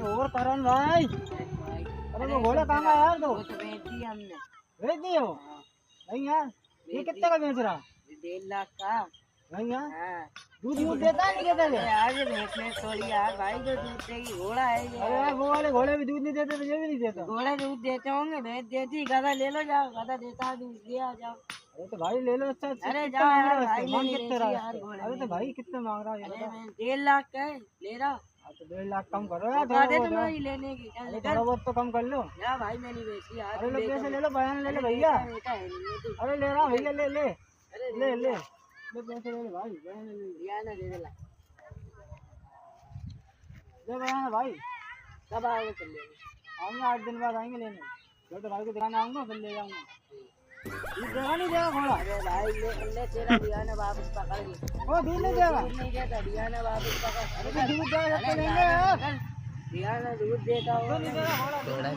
और करण भाई, अरे वो घोड़ा कहाँ का यार? तो बेच दी हमने। बेच दिए हो? नहीं यार, ये कितने का बेच रहा? 1.5 लाख का। नहीं यार, हाँ दूध दूध देता है नहीं देता अरे है? यार ये भैंस में थोड़ी यार भाई, जो दूध देगी घोड़ा है ये। अरे यार वो वाले घोड़े भी दूध नहीं देते तो ये भी नहीं देता। घोड़ा दूध देते होंगे, भैंस देती, गधा ले लो जाओ, गधा देता है दूध, ले आ जाओ। अरे तो भाई ले लो। अच्छा अच्छा, अरे कितना जाओ मांग यार रहा है भाई, इसका? मांग लेनी कितना बेची रहा है यार इसका? घोड़े अरे तो में। भाई कितना मांग रहा है ये अरे बता। मैं 1.5 लाख का है, ले रहा। हाँ तो 1.5 लाख कम करो यार, बता थोड़ा दे बहुत है। तुम्हारी लेने की, चल अरे निकल। थोड़ा बहुत तो कम कर लो। जा भाई, मैं नहीं बेची यार। अरे तुम लो बेचो पैसे मत। ले लो, बयान ले लो अरे भैया। बेटा है नहीं तू। अरे ले रहा हूँ भैया, ले ले अरे ले ले ले पैसे ले ले भाई, बयान ले ले। दिया ना, दे दे ला। ले बयान भाई। कब आओगे? चल लेंगे। आऊंगा 8 दिन बाद, आएंगे लेने। तो भाई को दिखाने आऊंगा, फिर ले जाऊंगा। दूध देगा नहीं देगा घोड़ा? अरे भाई ले तेरा दिया ना वापस पकड़ के। वो दूध नहीं देगा? दूध नहीं देता, दिया ना वापस पकड़। अरे तो दूध देगा तब तो अरे लेंगे यार। दिया ना दूध देता दूध होगा। नहीं देगा घोड़ा। घोड़ा